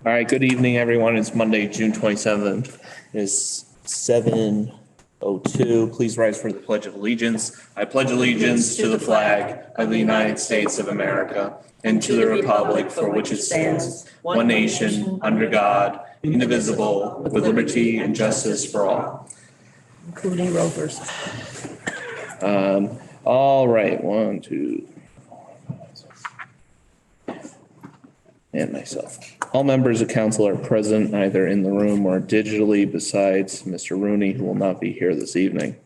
All right, good evening, everyone. It's Monday, June 27th. It's 7:02. Please rise for the Pledge of Allegiance. I pledge allegiance to the flag of the United States of America and to the republic for which it stands, one nation, under God, indivisible, with liberty and justice for all. Including rovers. All right, 1, 2, and myself. All members of council are present either in the room or digitally besides Mr. Rooney, who will not be here this evening.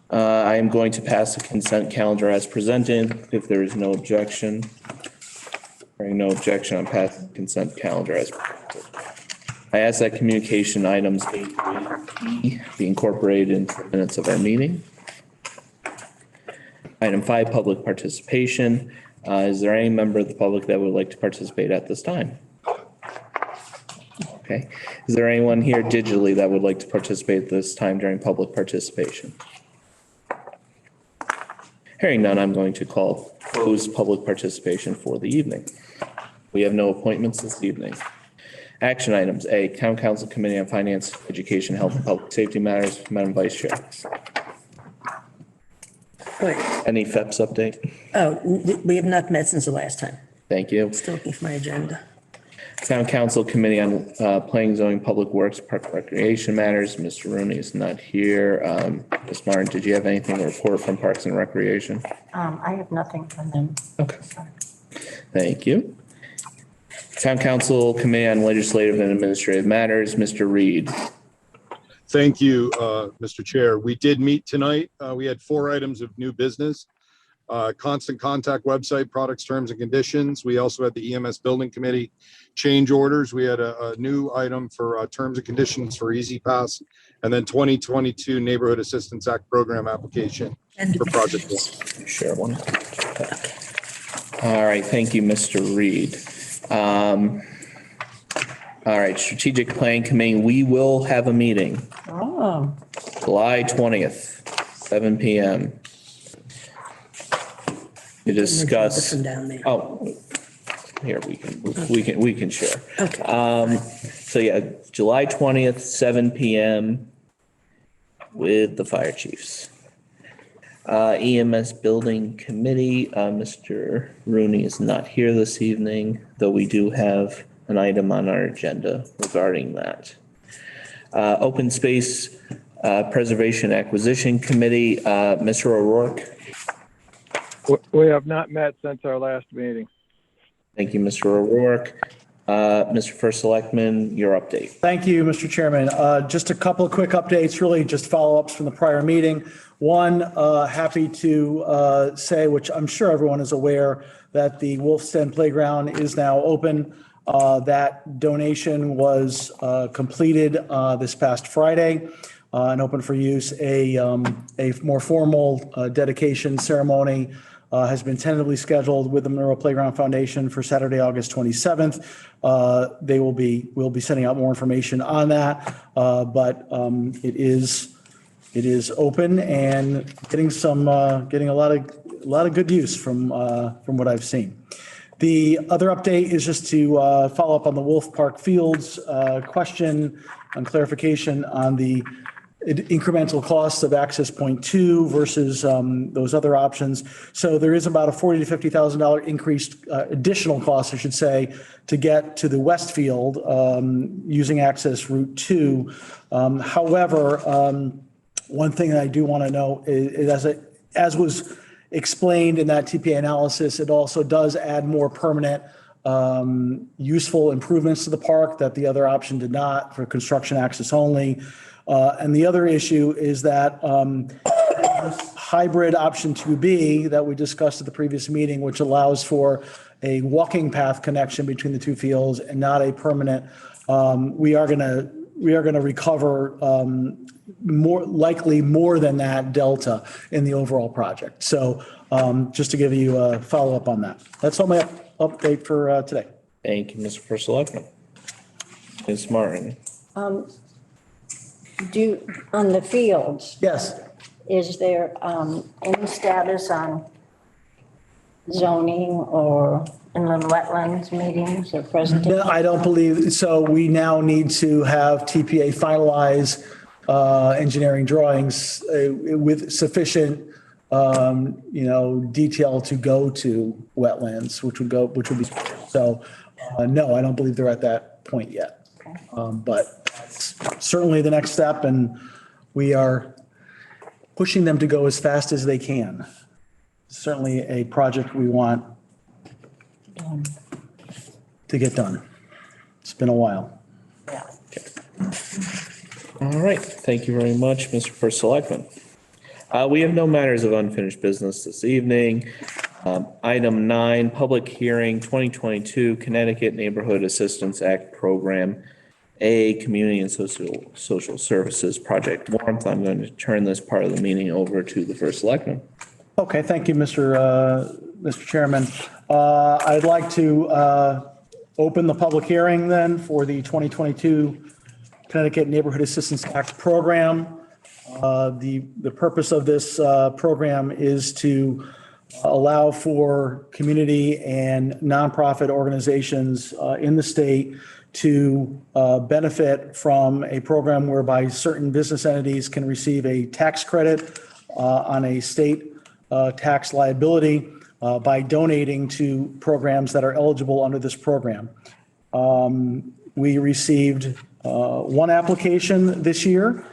I am going to pass the consent calendar as presented if there is no objection. Hearing no objection, I'm passing the consent calendar as presented. I ask that communication items A through E be incorporated into the minutes of our meeting. Item 5, public participation. Is there any member of the public that would like to participate at this time? Okay. Is there anyone here digitally that would like to participate this time during public participation? Hearing none, I'm going to close public participation for the evening. We have no appointments this evening. Action items. A, Town Council Committee on Finance, Education, Health, and Public Safety Matters. Madam Vice Chair. Wait. Any FEPS update? Oh, we have not met since the last time. Thank you. Still looking for my agenda. Town Council Committee on Planning, Zoning, Public Works, Park and Recreation Matters. Mr. Rooney is not here. Ms. Martin, did you have anything to report from Parks and Recreation? I have nothing from them. Okay. Thank you. Town Council Committee on Legislative and Administrative Matters. Mr. Reed. Thank you, Mr. Chair. We did meet tonight. We had 4 items of new business. Constant contact website, products, terms and conditions. We also had the EMS Building Committee change orders. We had a new item for terms and conditions for Easy Pass, and then 2022 Neighborhood Assistance Act program application for Project 1. Share one. Okay. All right. Thank you, Mr. Reed. All right. Strategic Planning Committee. We will have a meeting. Oh. July 20th, 7 p.m. to discuss. From down there. Oh, here we can share. Okay. So yeah, July 20th, 7 p.m. with the fire chiefs. EMS Building Committee, Mr. Rooney is not here this evening, though we do have an item on our agenda regarding that. Open Space Preservation Acquisition Committee, Mr. O'Rourke. We have not met since our last meeting. Thank you, Mr. O'Rourke. Mr. First Selectman, your update. Thank you, Mr. Chairman. Just a couple of quick updates, really just follow-ups from the prior meeting. One, happy to say, which I'm sure everyone is aware, that the Wolf's Den Playground is now open. That donation was completed this past Friday and open for use. A more formal dedication ceremony has been tentatively scheduled with the Monroe Playground Foundation for Saturday, August 27th. We'll be sending out more information on that, but it is open and getting a lot of good use from what I've seen. The other update is just to follow up on the Wolf Park Fields question on clarification on the incremental costs of access point 2 versus those other options. So there is about a $40,000 to $50,000 increased additional cost, I should say, to get to the West Field using access route 2. However, one thing that I do want to note is as was explained in that TPA analysis, it also does add more permanent useful improvements to the park that the other option did not, for construction access only. And the other issue is that hybrid option 2B that we discussed at the previous meeting, which allows for a walking path connection between the two fields and not a permanent, we are going to recover more than that delta in the overall project. So just to give you a follow up on that. That's all my update for today. Thank you, Mr. First Selectman. Ms. Martin. On the fields, Yes. is there any status on zoning or inland wetlands meetings or presentations? No, I don't believe, so we now need to have TPA finalize engineering drawings with sufficient, detail to go to wetlands, which would be, so, no, I don't believe they're at that point yet. But it's certainly the next step, and we are pushing them to go as fast as they can. Certainly a project we want to get done. It's been a while. Yeah. All right, thank you very much, Mr. First Selectman. We have no matters of unfinished business this evening. Item 9, public hearing 2022 Connecticut Neighborhood Assistance Act Program, A, Community and Social Services Project Warmth. I'm going to turn this part of the meeting over to the First Selectman. Okay, thank you, Mr. Chairman. I'd like to open the public hearing then for the 2022 Connecticut Neighborhood Assistance Act Program. The purpose of this program is to allow for community and nonprofit organizations in the state to benefit from a program whereby certain business entities can receive a tax credit on a state tax liability by donating to programs that are eligible under this program. We received one application this year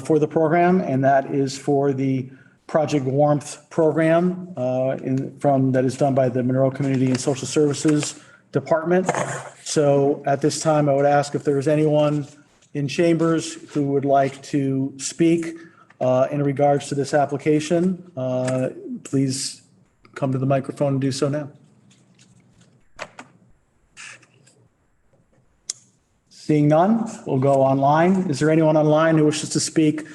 for the program, and that is for the Project Warmth program that is done by the Monroe Community and Social Services Department. So at this time, I would ask if there's anyone in chambers who would like to speak in regards to this application. Please come to the microphone and do so now. Seeing none, we'll go online. Is there anyone online who wishes to speak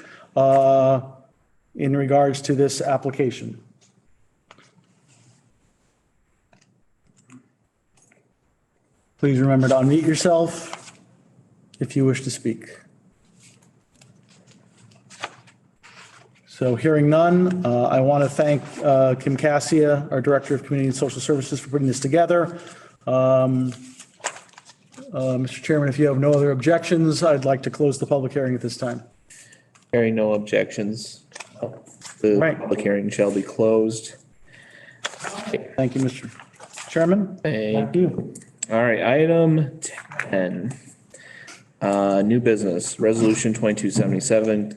in regards to this application? Please remember to unmute yourself if you wish to speak. So hearing none, I want to thank Kim Cassia, our Director of Community and Social Services, for putting this together. Mr. Chairman, if you have no other objections, I'd like to close the public hearing at this time. Hearing no objections, the Right. public hearing shall be closed. Thank you, Mr. Chairman. Thank you. All right, item 10. New business, resolution 2277,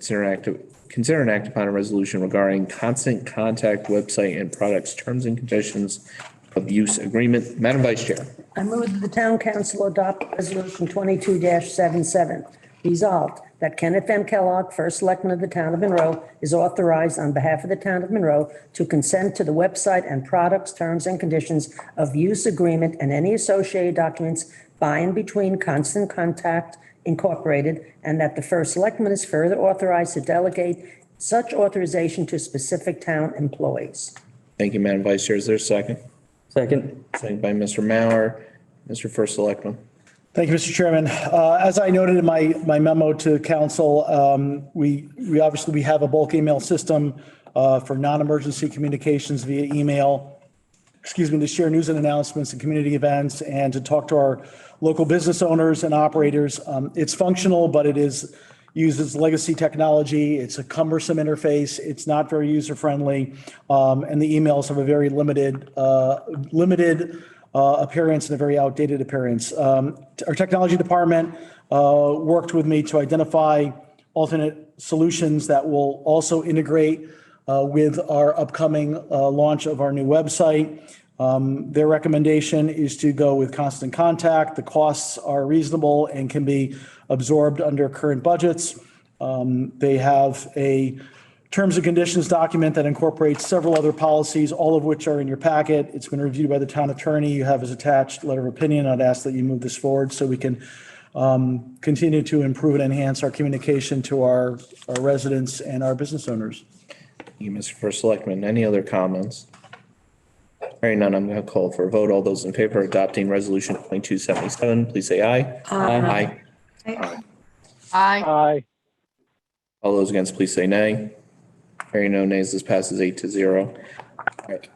consider and act upon a resolution regarding constant contact website and products, terms and conditions of use agreement. Madam Vice Chair. I move that the town council adopt resolution 22-77. Resolved that Kenneth M. Kellogg, first selectman of the town of Monroe, is authorized on behalf of the town of Monroe to consent to the website and products, terms and conditions of use agreement and any associated documents by and between Constant Contact Incorporated, and that the first selectman is further authorized to delegate such authorization to specific town employees. Thank you, Madam Vice Chair. Is there a second? Second. Second by Mr. Mauer. Mr. First Selectman. Thank you, Mr. Chairman. As I noted in my memo to council, we obviously have a bulk email system for non-emergency communications via email, to share news and announcements and community events and to talk to our local business owners and operators. It's functional, but it uses legacy technology. It's a cumbersome interface. It's not very user-friendly. And the emails have a very limited appearance and a very outdated appearance. Our technology department worked with me to identify alternate solutions that will also integrate with our upcoming launch of our new website. Their recommendation is to go with Constant Contact. The costs are reasonable and can be absorbed under current budgets. They have a terms and conditions document that incorporates several other policies, all of which are in your packet. It's been reviewed by the town attorney. You have his attached letter of opinion. I'd ask that you move this forward so we can continue to improve and enhance our communication to our residents and our business owners. Thank you, Mr. First Selectman. Any other comments? Hearing none, I'm going to call for a vote. All those in favor of adopting resolution 2277, please say aye. Aye. Aye. Aye. All those against, please say nay. Hearing no nays, this passes 8-0.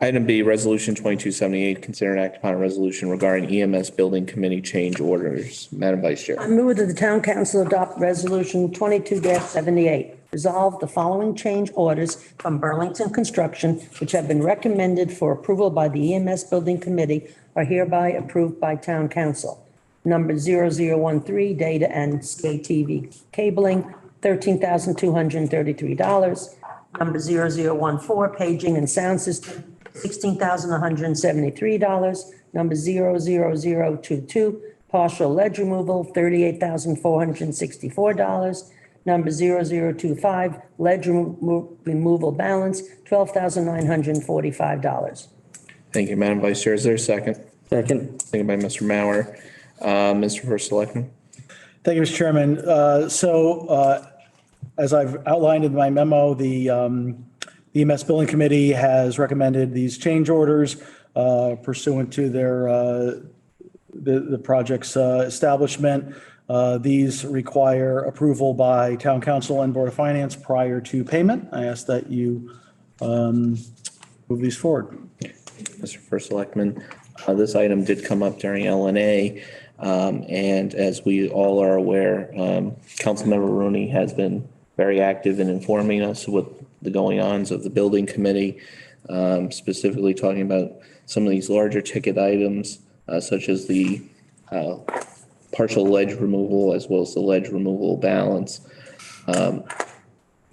Item B, Resolution 2278, consider and act upon a resolution regarding EMS Building Committee change orders. Madam Vice Chair. I move that the town council adopt resolution 22-78. Resolve the following change orders from Burlington Construction, which have been recommended for approval by the EMS Building Committee, are hereby approved by town council. Number 0013, data and CATV cabling, $13,233. Number 0014, paging and sound system, $16,173. Number 00022, partial ledge removal, $38,464. Number 0025, ledge removal balance, $12,945. Thank you, Madam Vice Chair. Is there a second? Second. Second by Mr. Mauer. Mr. First Selectman. Thank you, Mr. Chairman. As I've outlined in my memo, the EMS Building Committee has recommended these change orders pursuant to their the project's establishment. These require approval by Town Council and Board of Finance prior to payment. I ask that you move these forward. Mr. First Selectman, this item did come up during LNA. And as we all are aware, Councilmember Rooney has been very active in informing us with the going-ons of the building committee, specifically talking about some of these larger ticket items, such as the partial ledge removal as well as the ledge removal balance. I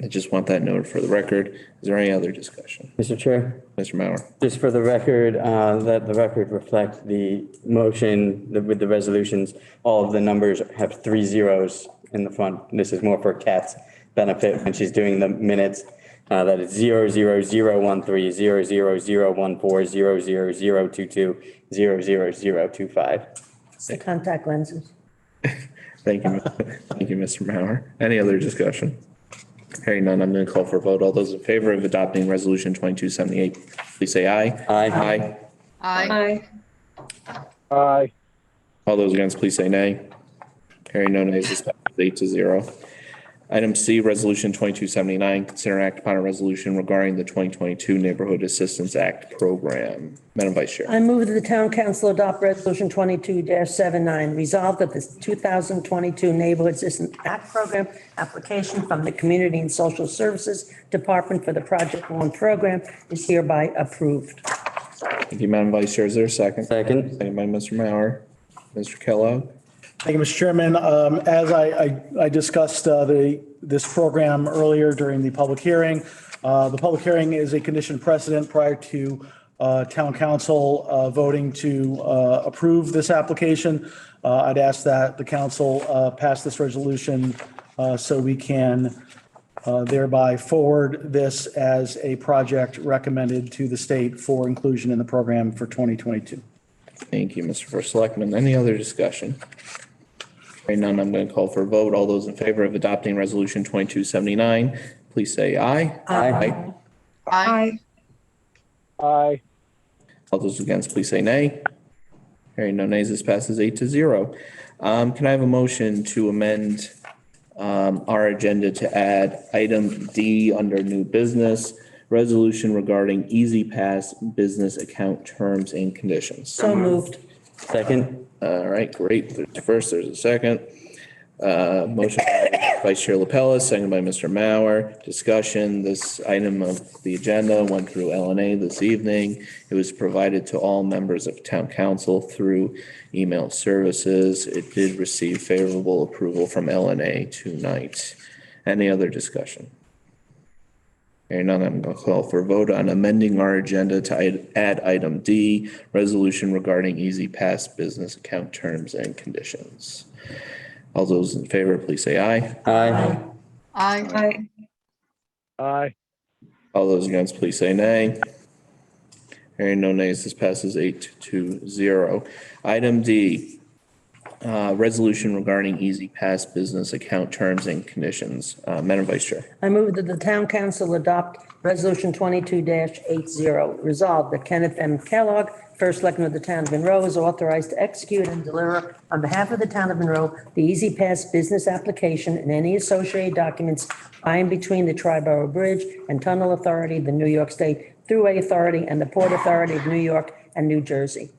just want that noted for the record. Is there any other discussion? Mr. Chair, Mr. Mauer. just for the record, let the record reflect the motion with the resolutions. All of the numbers have 3 zeros in the front. This is more for Kat's benefit when she's doing the minutes. That is 00013, 00014, 00022, 00025. The contact lenses. Thank you. Thank you, Mr. Mauer. Any other discussion? Hearing none, I'm going to call for a vote. All those in favor of adopting Resolution 2278, please say aye. Aye. Aye. Aye. All those against, please say nay. Hearing no nays, this passes 8-0. Item C, Resolution 2279, consider and act upon a resolution regarding the 2022 Neighborhood Assistance Act program. Madam Vice Chair. I move that the town council adopt resolution 22-79. Resolve that the 2022 Neighborhood Assistance Act program application from the Community and Social Services Department for the Project One program is hereby approved. Thank you, Madam Vice Chair. Is there a second? Second. Second by Mr. Mauer. Mr. Kellogg. Thank you, Mr. Chairman. As I discussed this program earlier during the public hearing, the public hearing is a condition precedent prior to town council voting to approve this application. I'd ask that the council pass this resolution so we can thereby forward this as a project recommended to the state for inclusion in the program for 2022. Thank you, Mr. First Selectman. Any other discussion? Hearing none, I'm going to call for a vote. All those in favor of adopting Resolution 2279, please say aye. Aye. Aye. Aye. All those against, please say nay. Hearing no nays, this passes 8-0. Can I have a motion to amend our agenda to add item D under new business, resolution regarding Easy Pass business account terms and conditions? So moved. Second. All right, great. There's a first, there's a second. Motion by Vice Chair LaPella, second by Mr. Mauer. Discussion, this item of the agenda went through LNA this evening. It was provided to all members of town council through email services. It did receive favorable approval from LNA tonight. Any other discussion? Hearing none, I'm going to call for a vote on amending our agenda to add item D, resolution regarding Easy Pass business account terms and conditions. All those in favor, please say aye. Aye. Aye. Aye. All those against, please say nay. Hearing no nays, this passes 8-0. Item D, resolution regarding Easy Pass business account terms and conditions. Madam Vice Chair. I move that the town council adopt resolution 22-80. Resolved that Kenneth M. Kellogg, first selectman of the town of Monroe, is authorized to execute and deliver on behalf of the town of Monroe the Easy Pass business application and any associated documents by and between the Triborough Bridge and Tunnel Authority, the New York State Thruway Authority and the Port Authority of New York and New Jersey.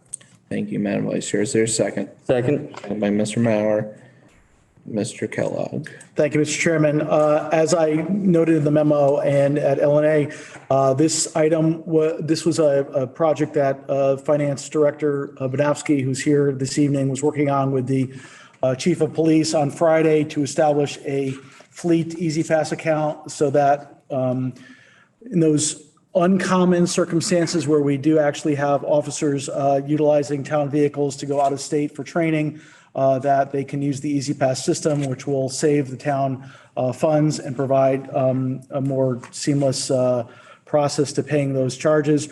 Thank you, Madam Vice Chair. Is there a second? Second. Second by Mr. Mauer. Mr. Kellogg. Thank you, Mr. Chairman. As I noted in the memo and at LNA, this item, this was a project that Finance Director Banowski, who's here this evening, was working on with the Chief of Police on Friday to establish a fleet Easy Pass account so that in those uncommon circumstances where we do actually have officers utilizing town vehicles to go out of state for training, that they can use the Easy Pass system, which will save the town funds and provide a more seamless process to paying those charges.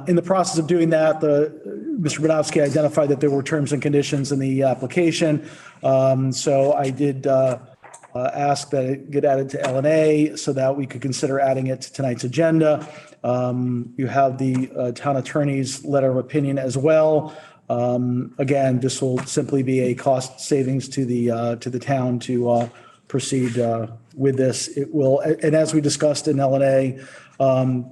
In the process of doing that, Mr. Banowski identified that there were terms and conditions in the application. So I did ask that it get added to LNA so that we could consider adding it to tonight's agenda. You have the town attorney's letter of opinion as well. Again, this will simply be a cost savings to the town to proceed with this. It will, and as we discussed in LNA,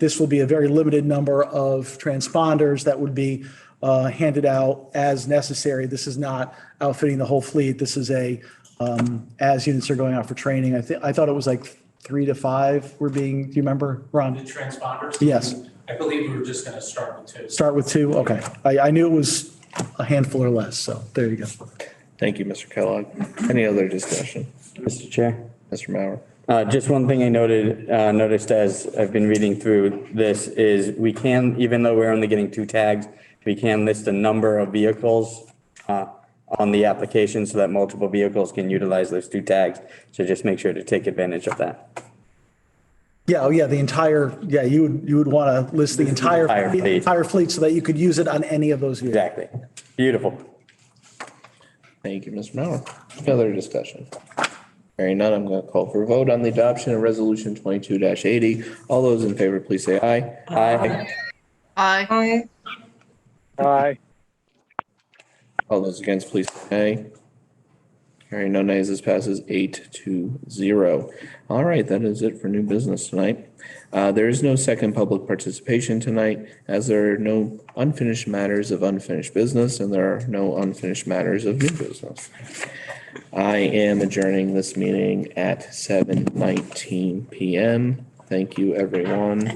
this will be a very limited number of transponders that would be handed out as necessary. This is not outfitting the whole fleet. This is as units are going out for training. I thought it was like 3 to 5 were being. Do you remember, Ron? The transponders? Yes. I believe we were just going to start with 2. Start with 2. Okay. I knew it was a handful or less. So there you go. Thank you, Mr. Kellogg. Any other discussion? Mr. Chair. Mr. Mauer. Just one thing I noticed as I've been reading through this is we can, even though we're only getting 2 tags, we can list a number of vehicles on the application so that multiple vehicles can utilize those 2 tags. So just make sure to take advantage of that. Yeah, oh yeah, you would want to list the entire fleet so that you could use it on any of those vehicles. Exactly. Beautiful. Thank you, Mr. Mauer. Any other discussion? Hearing none, I'm going to call for a vote on the adoption of Resolution 22-80. All those in favor, please say aye. Aye. Aye. Aye. All those against, please say nay. Hearing no nays, this passes 8-0. All right, that is it for new business tonight. There is no second public participation tonight, as there are no unfinished matters of unfinished business, and there are no unfinished matters of new business. I am adjourning this meeting at 7:19 p.m. Thank you, everyone.